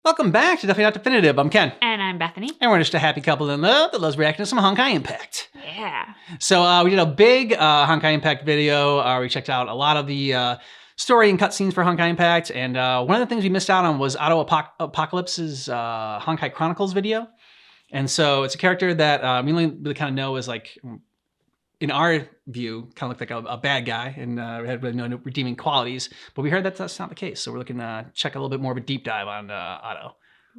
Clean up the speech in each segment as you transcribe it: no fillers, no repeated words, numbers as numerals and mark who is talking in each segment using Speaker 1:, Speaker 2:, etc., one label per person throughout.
Speaker 1: Welcome back to Definitely Not Definitive. I'm Ken.
Speaker 2: And I'm Bethany.
Speaker 1: And we're just a happy couple in love that loves reacting to some Honkai Impact.
Speaker 2: Yeah.
Speaker 1: So we did a big Honkai Impact video. We checked out a lot of the story and cutscenes for Honkai Impact. And one of the things we missed out on was Otto Apocalypse's Honkai Chronicles video. And so it's a character that we only really kind of know as like, in our view, kind of looked like a bad guy and had really no redeeming qualities. But we heard that that's not the case. So we're looking to check a little bit more of a deep dive on Otto.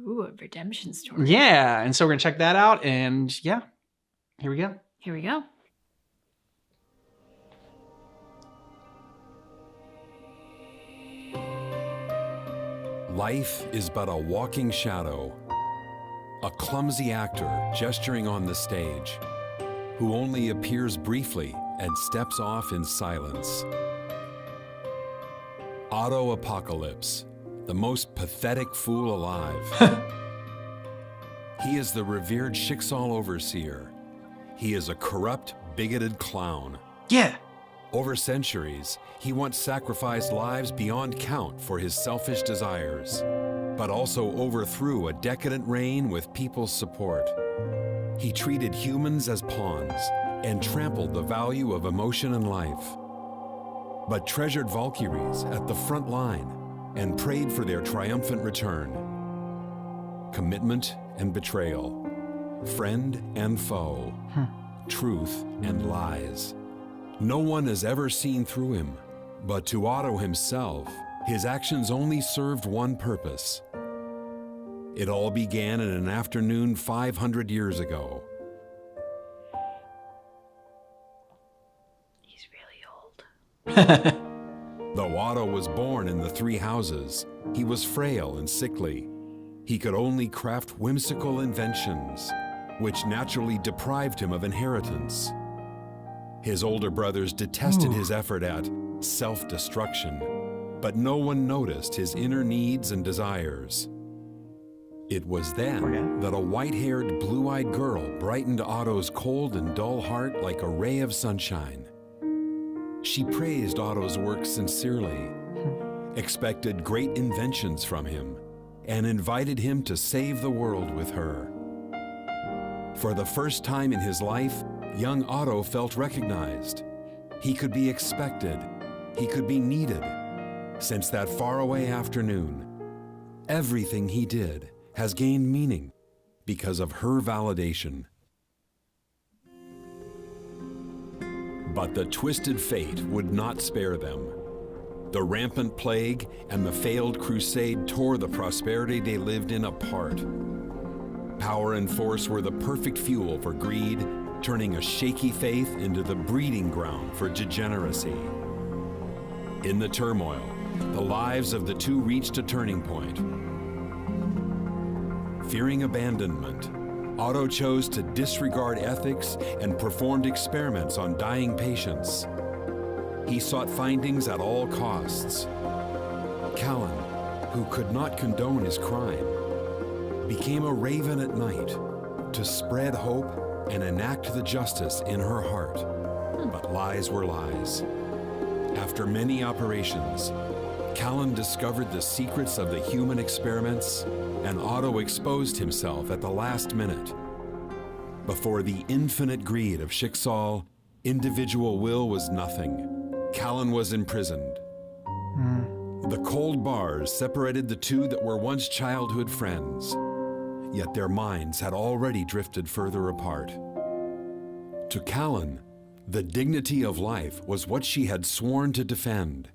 Speaker 2: Ooh, a redemption story.
Speaker 1: Yeah, and so we're going to check that out. And yeah, here we go.
Speaker 2: Here we go.
Speaker 3: Life is but a walking shadow, a clumsy actor gesturing on the stage, who only appears briefly and steps off in silence. Otto Apocalypse, the most pathetic fool alive. He is the revered Schicksal overseer. He is a corrupt, bigoted clown.
Speaker 1: Yeah.
Speaker 3: Over centuries, he once sacrificed lives beyond count for his selfish desires, but also overthrew a decadent reign with people's support. He treated humans as pawns and trampled the value of emotion and life, but treasured Valkyries at the front line and prayed for their triumphant return. Commitment and betrayal, friend and foe, truth and lies. No one has ever seen through him, but to Otto himself, his actions only served one purpose. It all began in an afternoon 500 years ago.
Speaker 2: He's really old.
Speaker 3: Though Otto was born in the Three Houses, he was frail and sickly. He could only craft whimsical inventions, which naturally deprived him of inheritance. His older brothers detested his effort at self-destruction, but no one noticed his inner needs and desires. It was then that a white-haired, blue-eyed girl brightened Otto's cold and dull heart like a ray of sunshine. She praised Otto's work sincerely, expected great inventions from him, and invited him to save the world with her. For the first time in his life, young Otto felt recognized. He could be expected. He could be needed. Since that faraway afternoon, everything he did has gained meaning because of her validation. But the twisted fate would not spare them. The rampant plague and the failed crusade tore the prosperity they lived in apart. Power and force were the perfect fuel for greed, turning a shaky faith into the breeding ground for degeneracy. In the turmoil, the lives of the two reached a turning point. Fearing abandonment, Otto chose to disregard ethics and performed experiments on dying patients. He sought findings at all costs. Callan, who could not condone his crime, became a raven at night to spread hope and enact the justice in her heart. But lies were lies. After many operations, Callan discovered the secrets of the human experiments, and Otto exposed himself at the last minute. Before the infinite greed of Schicksal, individual will was nothing. Callan was imprisoned. The cold bars separated the two that were once childhood friends, yet their minds had already drifted further apart. To Callan, the dignity of life was what she had sworn to defend.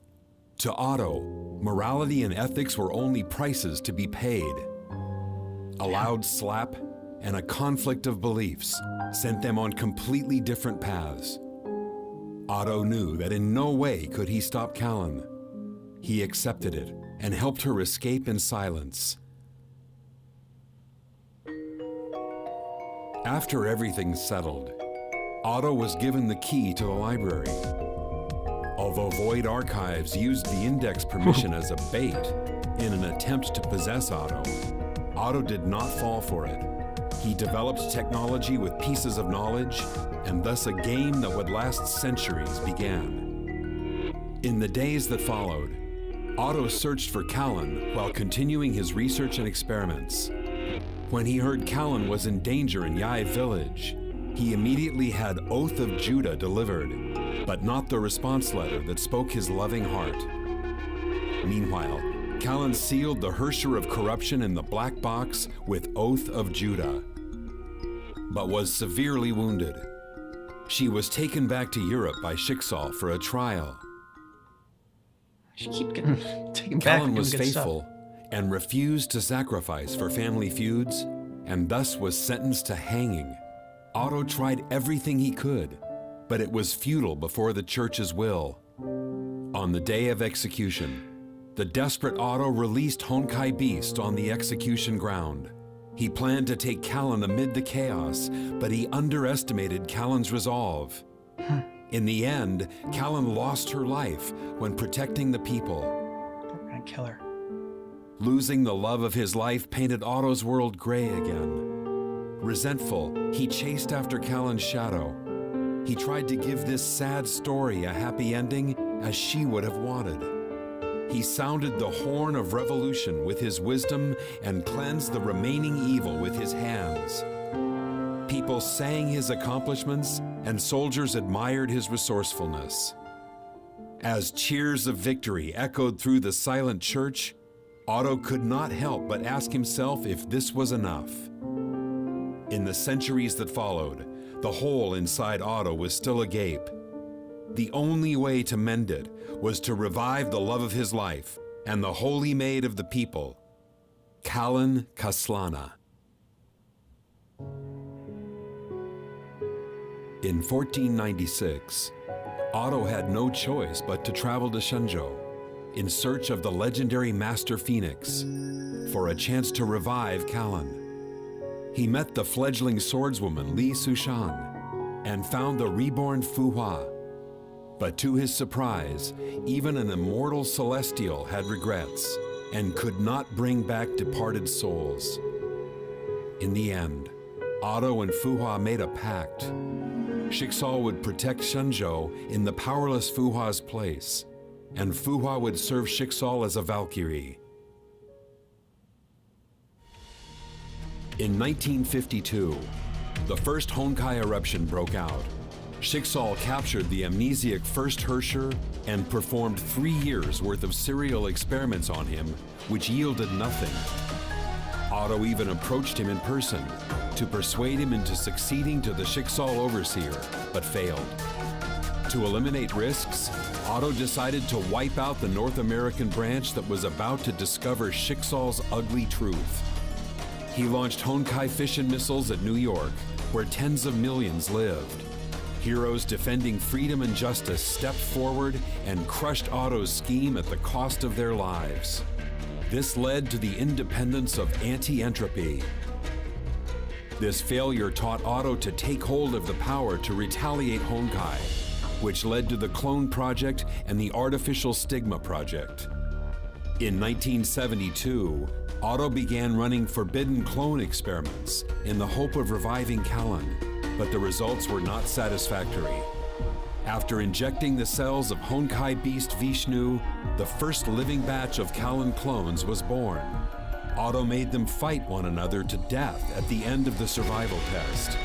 Speaker 3: To Otto, morality and ethics were only prices to be paid. A loud slap and a conflict of beliefs sent them on completely different paths. Otto knew that in no way could he stop Callan. He accepted it and helped her escape in silence. After everything settled, Otto was given the key to the library. Although Void Archives used the index permission as a bait in an attempt to possess Otto, Otto did not fall for it. He developed technology with pieces of knowledge, and thus a game that would last centuries began. In the days that followed, Otto searched for Callan while continuing his research and experiments. When he heard Callan was in danger in Yai village, he immediately had Oath of Judah delivered, but not the response letter that spoke his loving heart. Meanwhile, Callan sealed the Hersher of corruption in the black box with Oath of Judah, but was severely wounded. She was taken back to Europe by Schicksal for a trial.
Speaker 1: She keep getting taken back.
Speaker 3: Callan was
Speaker 1: good
Speaker 3: faithful
Speaker 1: stuff.
Speaker 3: and refused to sacrifice for family feuds, and thus was sentenced to hanging. Otto tried everything he could, but it was futile before the church's will. On the day of execution, the desperate Otto released Honkai Beast on the execution ground. He planned to take Callan amid the chaos, but he underestimated Callan's resolve. In the end, Callan lost her life when protecting the people.
Speaker 1: We're gonna kill her.
Speaker 3: Losing the love of his life painted Otto's world gray again. Resentful, he chased after Callan's shadow. He tried to give this sad story a happy ending as she would have wanted. He sounded the horn of revolution with his wisdom and cleansed the remaining evil with his hands. People sang his accomplishments and soldiers admired his resourcefulness. As cheers of victory echoed through the silent church, Otto could not help but ask himself if this was enough. In the centuries that followed, the hole inside Otto was still agape. The only way to mend it was to revive the love of his life and the holy maid of the people, Callan Kaslana. In 1496, Otto had no choice but to travel to Shenzhou in search of the legendary Master Phoenix for a chance to revive Callan. He met the fledgling swordswoman Li Sushan and found the reborn Fu Hua. But to his surprise, even an immortal celestial had regrets and could not bring back departed souls. In the end, Otto and Fu Hua made a pact. Schicksal would protect Shenzhou in the powerless Fu Hua's place, and Fu Hua would serve Schicksal as a Valkyrie. In 1952, the first Honkai eruption broke out. Schicksal captured the amnesiac first Hersher and performed 3 years' worth of serial experiments on him, which yielded nothing. Otto even approached him in person to persuade him into succeeding to the Schicksal overseer, but failed. To eliminate risks, Otto decided to wipe out the North American branch that was about to discover Schicksal's ugly truth. He launched Honkai fission missiles at New York, where tens of millions lived. Heroes defending freedom and justice stepped forward and crushed Otto's scheme at the cost of their lives. This led to the independence of anti-entropy. This failure taught Otto to take hold of the power to retaliate Honkai, which led to the Clone Project and the Artificial Stigma Project. In 1972, Otto began running forbidden clone experiments in the hope of reviving Callan, but the results were not satisfactory. After injecting the cells of Honkai Beast Vishnu, the first living batch of Callan clones was born. Otto made them fight one another to death at the end of the survival test.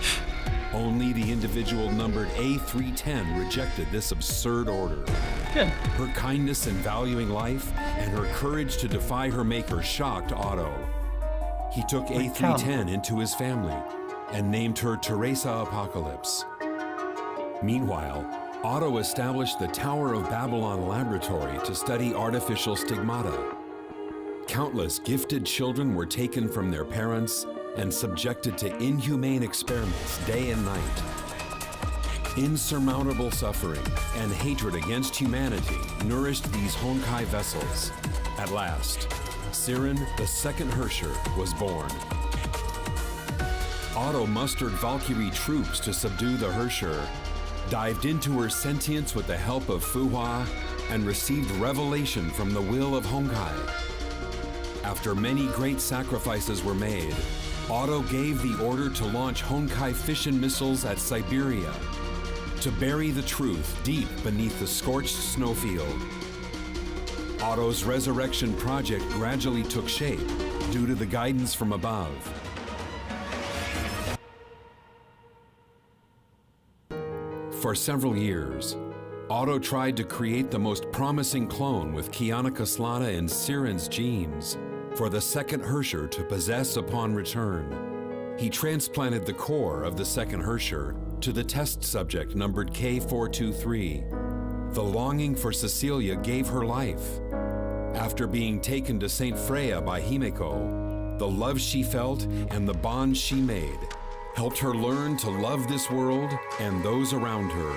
Speaker 3: Only the individual numbered A310 rejected this absurd order.
Speaker 1: Good.
Speaker 3: Her kindness in valuing life and her courage to defy her maker shocked Otto. He took A310 into his family and named her Teresa Apocalypse. Meanwhile, Otto established the Tower of Babylon laboratory to study artificial stigmata. Countless gifted children were taken from their parents and subjected to inhumane experiments day and night. Insurmountable suffering and hatred against humanity nourished these Honkai vessels. At last, Siren, the second Hersher, was born. Otto mustered Valkyrie troops to subdue the Hersher, dived into her sentience with the help of Fu Hua, and received revelation from the will of Honkai. After many great sacrifices were made, Otto gave the order to launch Honkai fission missiles at Siberia to bury the truth deep beneath the scorched snowfield. Otto's resurrection project gradually took shape due to the guidance from above. For several years, Otto tried to create the most promising clone with Kiana Kaslana and Siren's genes for the second Hersher to possess upon return. He transplanted the core of the second Hersher to the test subject numbered K423. The longing for Cecilia gave her life. After being taken to St. Freya by Himeko, the love she felt and the bond she made helped her learn to love this world and those around her.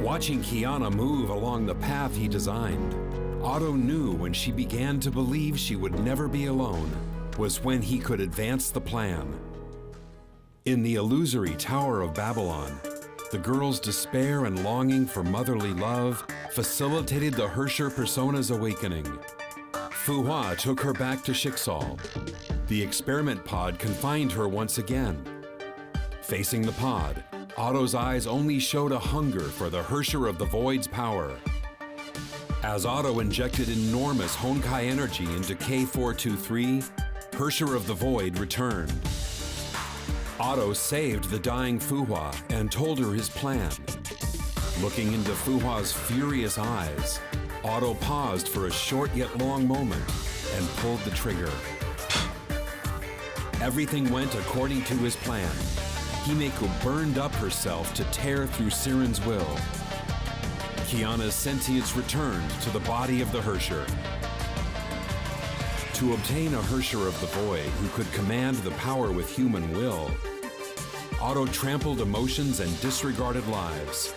Speaker 3: Watching Kiana move along the path he designed, Otto knew when she began to believe she would never be alone was when he could advance the plan. In the illusory Tower of Babylon, the girl's despair and longing for motherly love facilitated the Hersher persona's awakening. Fuhua took her back to Schicksal. The experiment pod confined her once again. Facing the pod, Otto's eyes only showed a hunger for the Hersher of the Void's power. As Otto injected enormous Honkai energy into K423, Hersher of the Void returned. Otto saved the dying Fuhua and told her his plan. Looking into Fuhua's furious eyes, Otto paused for a short yet long moment and pulled the trigger. Everything went according to his plan. Himeko burned up herself to tear through Siren's will. Kiana's sentience returned to the body of the Hersher. To obtain a Hersher of the Void who could command the power with human will, Otto trampled emotions and disregarded lives.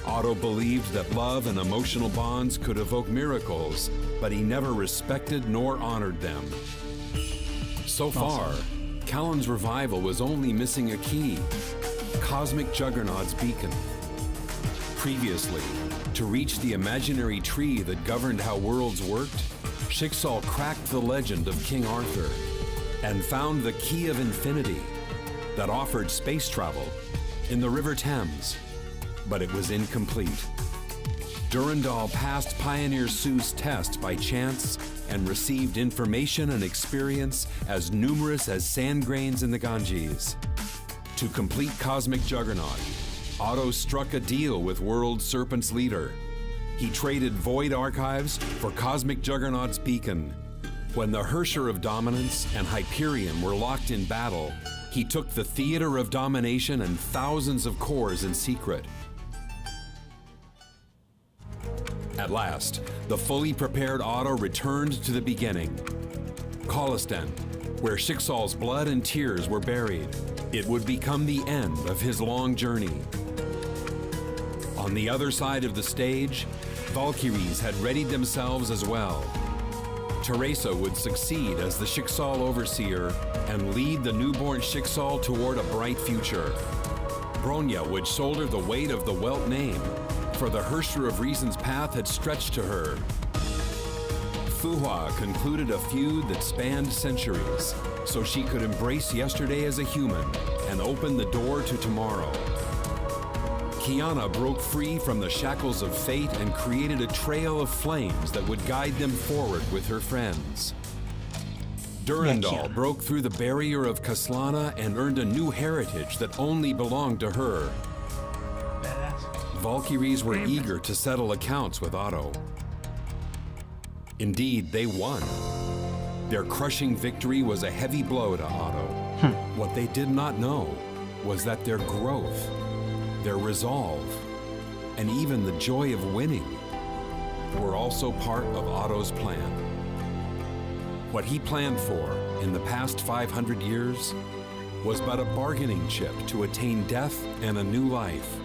Speaker 3: Otto believed that love and emotional bonds could evoke miracles, but he never respected nor honored them. So far, Callan's revival was only missing a key: Cosmic Juggernaut's beacon. Previously, to reach the imaginary tree that governed how worlds worked, Schicksal cracked the legend of King Arthur and found the key of infinity that offered space travel in the River Thames, but it was incomplete. Durandal passed Pioneer Sue's test by chance and received information and experience as numerous as sand grains in the Ganges. To complete Cosmic Juggernaut, Otto struck a deal with World Serpent's leader. He traded Void Archives for Cosmic Juggernaut's beacon. When the Hersher of Dominance and Hyperion were locked in battle, he took the Theater of Domination and thousands of cores in secret. At last, the fully prepared Otto returned to the beginning. Kolistan, where Schicksal's blood and tears were buried. It would become the end of his long journey. On the other side of the stage, Valkyries had readied themselves as well. Teresa would succeed as the Schicksal Overseer and lead the newborn Schicksal toward a bright future. Bronya would shoulder the weight of the Welt name, for the Hersher of Reason's path had stretched to her. Fuhua concluded a feud that spanned centuries, so she could embrace yesterday as a human and open the door to tomorrow. Kiana broke free from the shackles of fate and created a trail of flames that would guide them forward with her friends. Durandal broke through the barrier of Kaslana and earned a new heritage that only belonged to her. Valkyries were eager to settle accounts with Otto. Indeed, they won. Their crushing victory was a heavy blow to Otto. What they did not know was that their growth, their resolve, and even the joy of winning were also part of Otto's plan. What he planned for in the past 500 years was but a bargaining chip to attain death and a new life.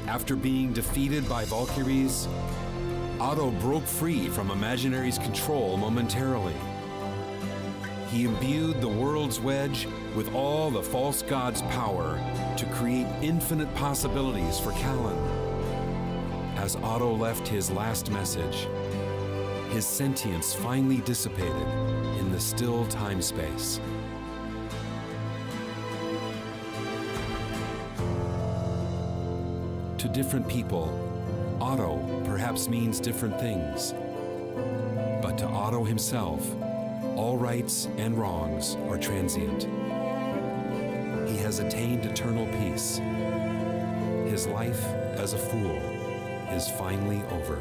Speaker 3: After being defeated by Valkyries, Otto broke free from Imaginary's control momentarily. He imbued the world's wedge with all the false god's power to create infinite possibilities for Callan. As Otto left his last message, his sentience finally dissipated in the still time-space. To different people, Otto perhaps means different things. But to Otto himself, all rights and wrongs are transient. He has attained eternal peace. His life as a fool is finally over.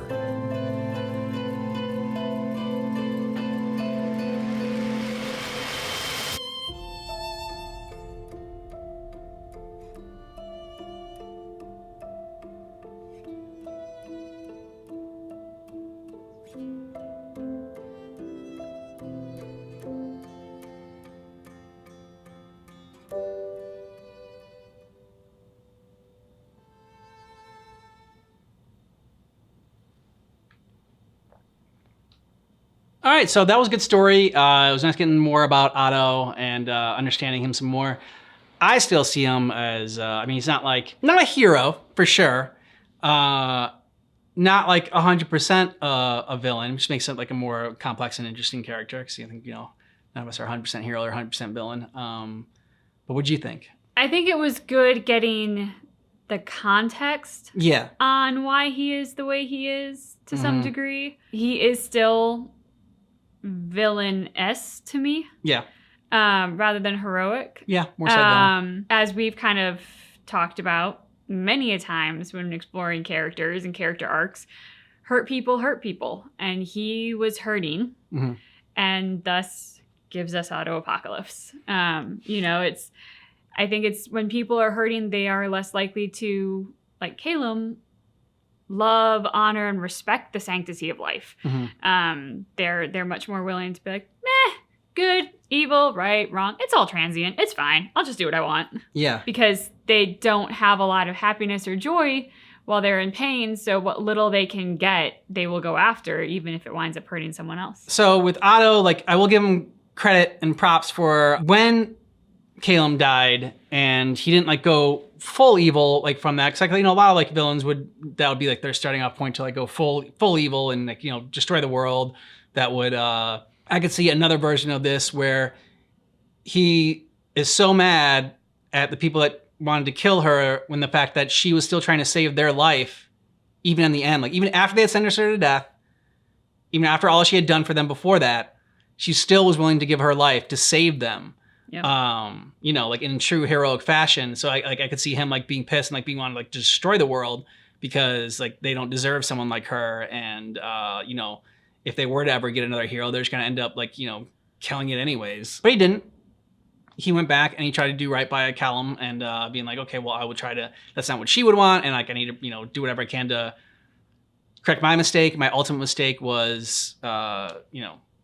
Speaker 1: All right, so that was a good story. It was nice getting more about Otto and understanding him some more. I still see him as, I mean, he's not a hero for sure. Not like 100% a villain, which makes it like a more complex and interesting character. Because I think, none of us are 100% hero or 100% villain. But what'd you think?
Speaker 2: I think it was good getting the context on why he is the way he is to some degree. He is still villain-esque to me.
Speaker 1: Yeah.
Speaker 2: Rather than heroic.
Speaker 1: Yeah, more so villain.
Speaker 2: As we've kind of talked about many a times when exploring characters and character arcs, hurt people. And he was hurting and thus gives us Auto Apocalypse. I think it's when people are hurting, they are less likely to, like Calum, love, honor, and respect the sanctity of life. They're much more willing to be like, meh, good, evil, right, wrong. It's all transient. It's fine. I'll just do what I want.
Speaker 1: Yeah.
Speaker 2: Because they don't have a lot of happiness or joy while they're in pain. So what little they can get, they will go after, even if it winds up hurting someone else.
Speaker 1: So with Otto, like, I will give him credit and props for when Calum died and he didn't like go full evil like from that, because like, a lot of like villains would be like their starting off point to like go full evil and like destroy the world. That would I could see another version of this where he is so mad at the people that wanted to kill her when the fact that she was still trying to save their life even in the end, like even after they had sentenced her to death, even after all she had done for them before that, she still was willing to give her life to save them.
Speaker 2: Yep.
Speaker 1: Like in true heroic fashion. So I could see him like being pissed and like being wanting to like destroy the world because like they don't deserve someone like her. And, if they were to ever get another hero, they're just going to end up like, killing it anyways. But he didn't. He went back and he tried to do right by Calum and being like, okay, well, I would try to, that's not what she would want. And like, I need to, do whatever I can to correct my mistake. My ultimate mistake was,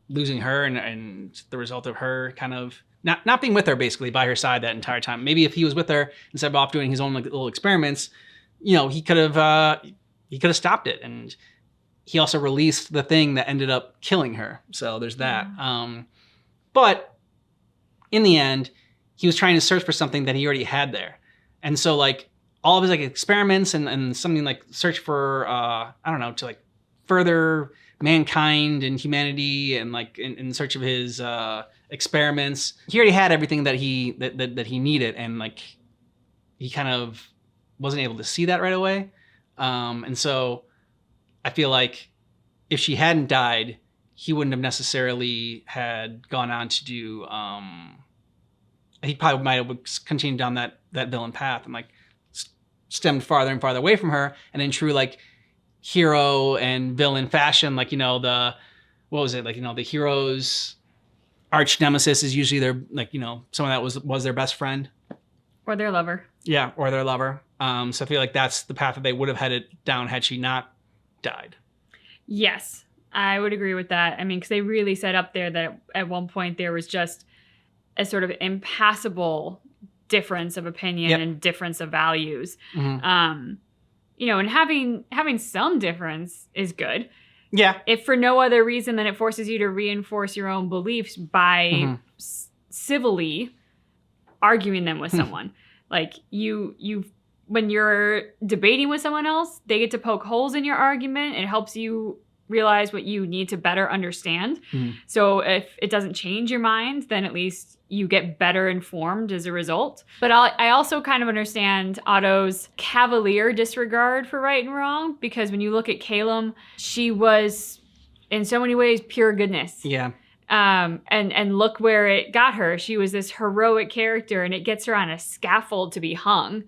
Speaker 1: losing her and the result of her kind of not being with her basically by her side that entire time. Maybe if he was with her instead of off doing his own like little experiments, he could have stopped it. And he also released the thing that ended up killing her. So there's that. But in the end, he was trying to search for something that he already had there. And so like all of his like experiments and something like search for, to like further mankind and humanity and like in search of his experiments, he already had everything that he needed, and like he kind of wasn't able to see that right away. And so I feel like if she hadn't died, he wouldn't have necessarily had gone on to do he probably might have continued down that villain path and like stemmed farther and farther away from her. And in true like hero and villain fashion, like the hero's arch nemesis is usually their like someone that was their best friend
Speaker 2: or their lover.
Speaker 1: Yeah, or their lover. So I feel like that's the path that they would have headed down had she not died.
Speaker 2: Yes, I would agree with that. I mean, because they really set up there that at one point there was just a sort of impassable difference of opinion and difference of values. And having some difference is good.
Speaker 1: Yeah.
Speaker 2: If for no other reason than it forces you to reinforce your own beliefs by civilly arguing them with someone. Like when you're debating with someone else, they get to poke holes in your argument. It helps you realize what you need to better understand. So if it doesn't change your mind, then at least you get better informed as a result. But I also kind of understand Otto's cavalier disregard for right and wrong, because when you look at Calum, she was in so many ways pure goodness.
Speaker 1: Yeah.
Speaker 2: And look where it got her. She was this heroic character, and it gets her on a scaffold to be hung.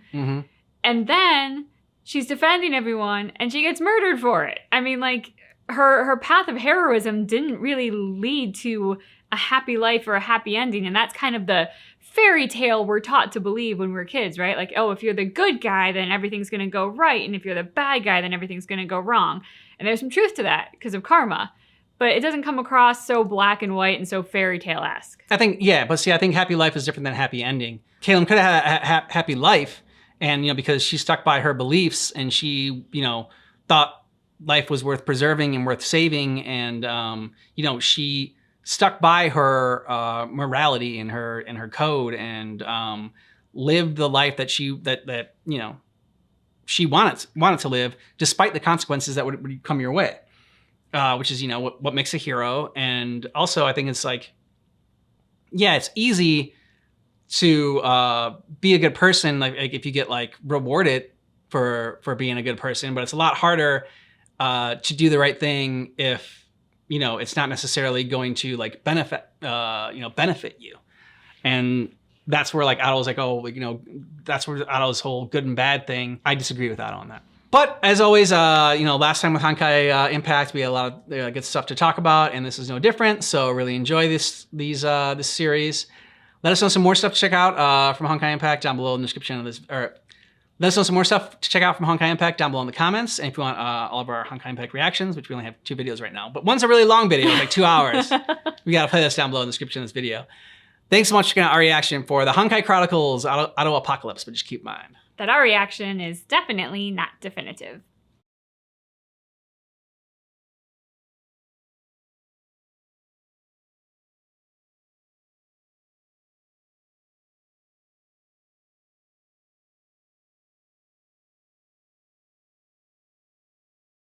Speaker 2: And then she's defending everyone, and she gets murdered for it. I mean, like, her path of heroism didn't really lead to a happy life or a happy ending. And that's kind of the fairy tale we're taught to believe when we're kids, right? Like, oh, if you're the good guy, then everything's going to go right. And if you're the bad guy, then everything's going to go wrong. And there's some truth to that because of karma. But it doesn't come across so black and white and so fairy tale-esque.
Speaker 1: I think, yeah, but see, I think happy life is different than happy ending. Calum could have had a happy life, and, you know, because she stuck by her beliefs and she, you know, thought life was worth preserving and worth saving, and, you know, she stuck by her morality and her code, and lived the life that she you know, she wanted to live, despite the consequences that would come your way. Which is, you know, what makes a hero. And also, I think it's like, yeah, it's easy to be a good person, like if you get like rewarded for being a good person, but it's a lot harder to do the right thing if, you know, it's not necessarily going to like benefit you. And that's where like Otto's like, oh, you know, that's where Otto's whole good and bad thing. I disagree with Otto on that. But as always, you know, last time with Honkai Impact, we had a lot of good stuff to talk about, and this is no different. So really enjoy this series. Let us know some more stuff to check out from Honkai Impact down below in the description of this. Or let us know some more stuff to check out from Honkai Impact down below in the comments. And if you want all of our Honkai Impact reactions, which we only have 2 videos right now, but one's a really long video, like 2 hours. We got to play this down below in the description of this video. Thanks so much for checking out our reaction for the Honkai Chronicles Otto Apocalypse, but just keep in mind
Speaker 2: that our reaction is definitely not definitive.